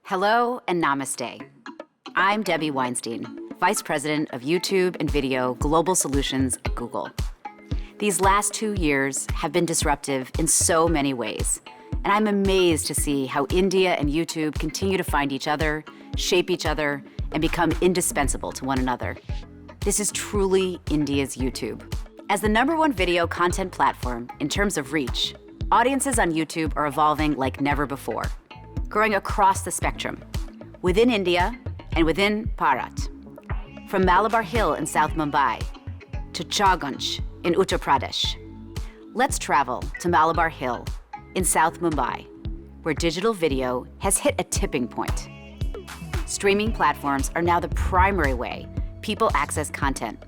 Hello and namaste. I'm Debbie Weinstein, Vice President of YouTube and Video Global Solutions at Google. These last 2 years have been disruptive in so many ways, and I'm amazed to see how India and YouTube continue to find each other, shape each other, and become indispensable to one another. This is truly India's YouTube. As the #1 video content platform in terms of reach, audiences on YouTube are evolving like never before, growing across the spectrum, within India and within Bharat. From Malabar Hill in South Mumbai to Chauganch in Uttar Pradesh. Let's travel to Malabar Hill in South Mumbai, where digital video has hit a tipping point. Streaming platforms are now the primary way people access content,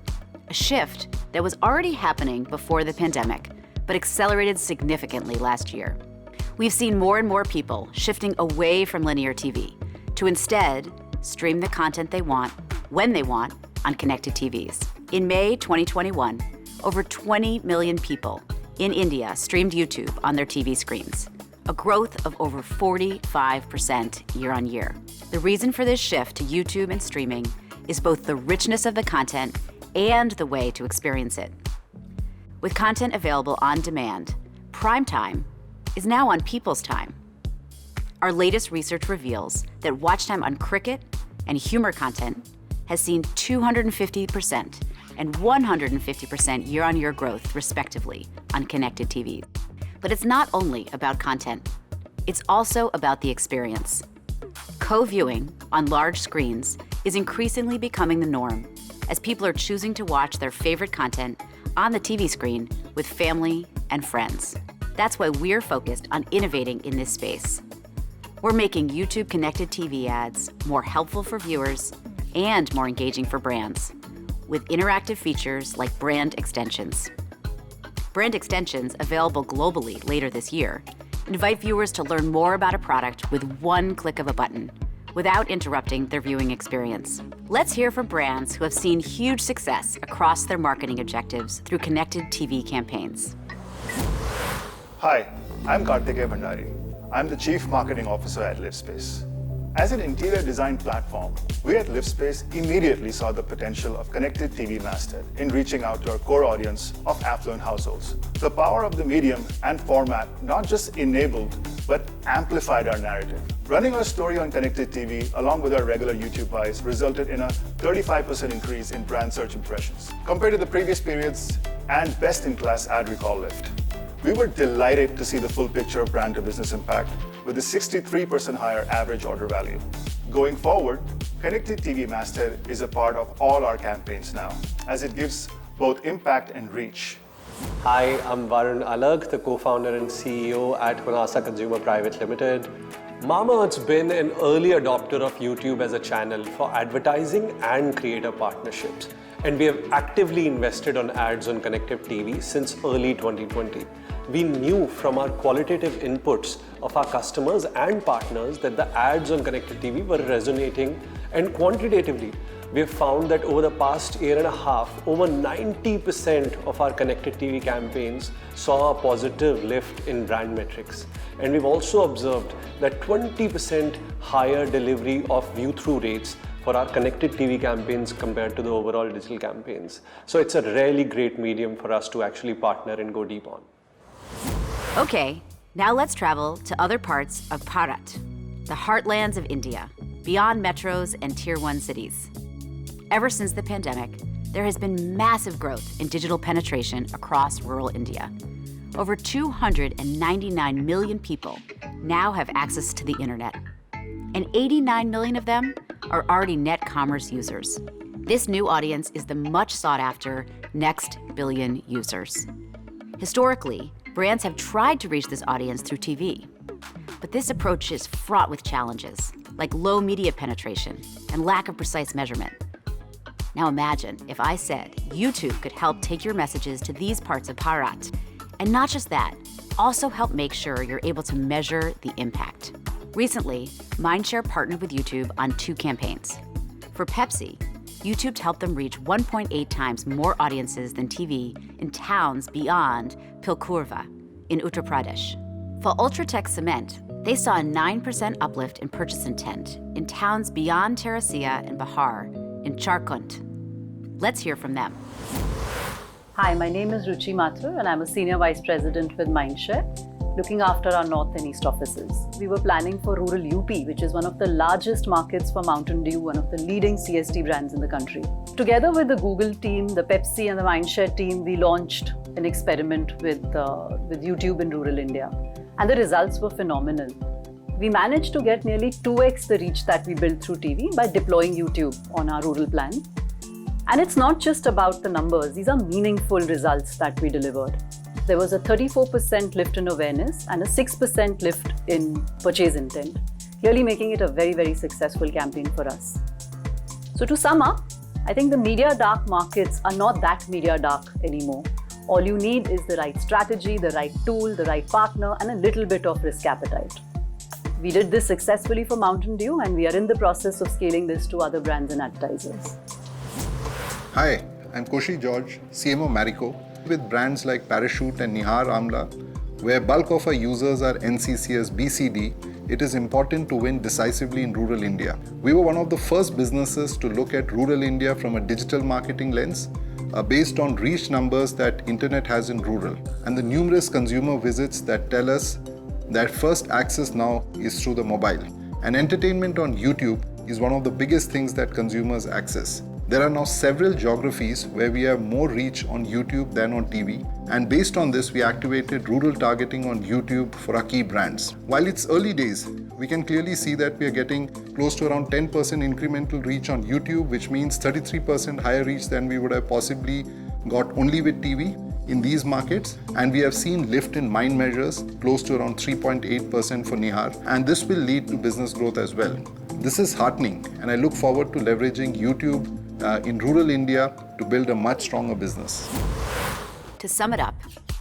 a shift that was already happening before the pandemic, but accelerated significantly last year. We've seen more and more people shifting away from linear TV to instead stream the content they want, when they want, on connected TVs. In May 2021, over 20 million people in India streamed YouTube on their TV screens, a growth of over 45% year on year. The reason for this shift to YouTube and streaming is both the richness of the content and the way to experience it. With content available on demand, prime time is now on people's time. Our latest research reveals that watch time on cricket and humor content has seen 250% and 150% year-on-year growth, respectively, on connected TVs. But it's not only about content. It's also about the experience. Co-viewing on large screens is increasingly becoming the norm as people are choosing to watch their favorite content on the TV screen with family and friends. That's why we're focused on innovating in this space. We're making YouTube connected TV ads more helpful for viewers and more engaging for brands, with interactive features like brand extensions. Brand extensions, available globally later this year, invite viewers to learn more about a product with one click of a button, without interrupting their viewing experience. Let's hear from brands who have seen huge success across their marketing objectives through connected TV campaigns. Hi, I'm Karthikeya Bhandari. I'm the Chief Marketing Officer at LiveSpace. As an interior design platform, we at LiveSpace immediately saw the potential of connected TV masthead in reaching out to our core audience of affluent households. The power of the medium and format not just enabled, but amplified our narrative. Running our story on connected TV along with our regular YouTube buys resulted in a 35% increase in brand search impressions compared to the previous periods and best-in-class ad recall lift. We were delighted to see the full picture of brand to business impact with a 63% higher average order value. Going forward, connected TV masthead is a part of all our campaigns now, as it gives both impact and reach. Hi, I'm Varun Alag, the co-founder and CEO at Honasa Consumer Private Limited. Mamaearth's been an early adopter of YouTube as a channel for advertising and creator partnerships. And we have actively invested on ads on connected TV since early 2020. We knew from our qualitative inputs of our customers and partners that the ads on connected TV were resonating, and quantitatively, we have found that over the past year and a half, over 90% of our connected TV campaigns saw a positive lift in brand metrics. And we've also observed that 20% higher delivery of view-through rates for our connected TV campaigns compared to the overall digital campaigns. So it's a really great medium for us to actually partner and go deep on. Okay, now let's travel to other parts of Bharat, the heartlands of India, beyond metros and Tier 1 cities. Ever since the pandemic, there has been massive growth in digital penetration across rural India. Over 299 million people now have access to the internet, and 89 million of them are already net commerce users. This new audience is the much sought after next billion users. Historically, brands have tried to reach this audience through TV, but this approach is fraught with challenges, like low media penetration and lack of precise measurement. Now imagine if I said YouTube could help take your messages to these parts of Bharat, and not just that, also help make sure you're able to measure the impact. Recently, Mindshare partnered with YouTube on 2 campaigns. For Pepsi, YouTube helped them reach 1.8 times more audiences than TV in towns beyond Pilkurva, in Uttar Pradesh. For Ultratech Cement, they saw a 9% uplift in purchase intent in towns beyond Terracea and Bihar in Jharkhand. Let's hear from them. Hi, my name is Ruchi Mathur and I'm a Senior Vice President with Mindshare, looking after our North and East offices. We were planning for rural UP, which is one of the largest markets for Mountain Dew, one of the leading CSD brands in the country. Together with the Google team, the Pepsi and the Mindshare team, we launched an experiment with YouTube in rural India. And the results were phenomenal. We managed to get nearly 2x the reach that we built through TV by deploying YouTube on our rural plan. And it's not just about the numbers, these are meaningful results that we delivered. There was a 34% lift in awareness and a 6% lift in purchase intent, clearly making it a very, very successful campaign for us. So to sum up, I think the media dark markets are not that media dark anymore. All you need is the right strategy, the right tool, the right partner, and a little bit of risk appetite. We did this successfully for Mountain Dew, and we are in the process of scaling this to other brands and advertisers. Hi, I'm Koshi George, CMO Marico, with brands like Parachute and Nihar Amla, where bulk of our users are NCCS BCD. It is important to win decisively in rural India. We were one of the first businesses to look at rural India from a digital marketing lens, based on reach numbers that internet has in rural, and the numerous consumer visits that tell us that first access now is through the mobile. And entertainment on YouTube is one of the biggest things that consumers access. There are now several geographies where we have more reach on YouTube than on TV, and based on this, we activated rural targeting on YouTube for our key brands. While it's early days, we can clearly see that we are getting close to around 10% incremental reach on YouTube, which means 33% higher reach than we would have possibly got only with TV in these markets. And we have seen lift in mind measures close to around 3.8% for Nihar, and this will lead to business growth as well. This is heartening, and I look forward to leveraging YouTube in rural India to build a much stronger business. To sum it up,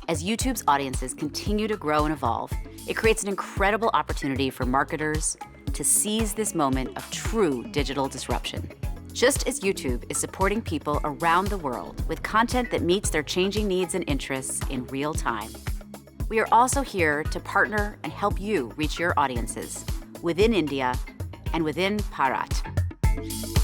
as YouTube's audiences continue to grow and evolve, it creates an incredible opportunity for marketers to seize this moment of true digital disruption. Just as YouTube is supporting people around the world with content that meets their changing needs and interests in real time, we are also here to partner and help you reach your audiences within India and within Bharat.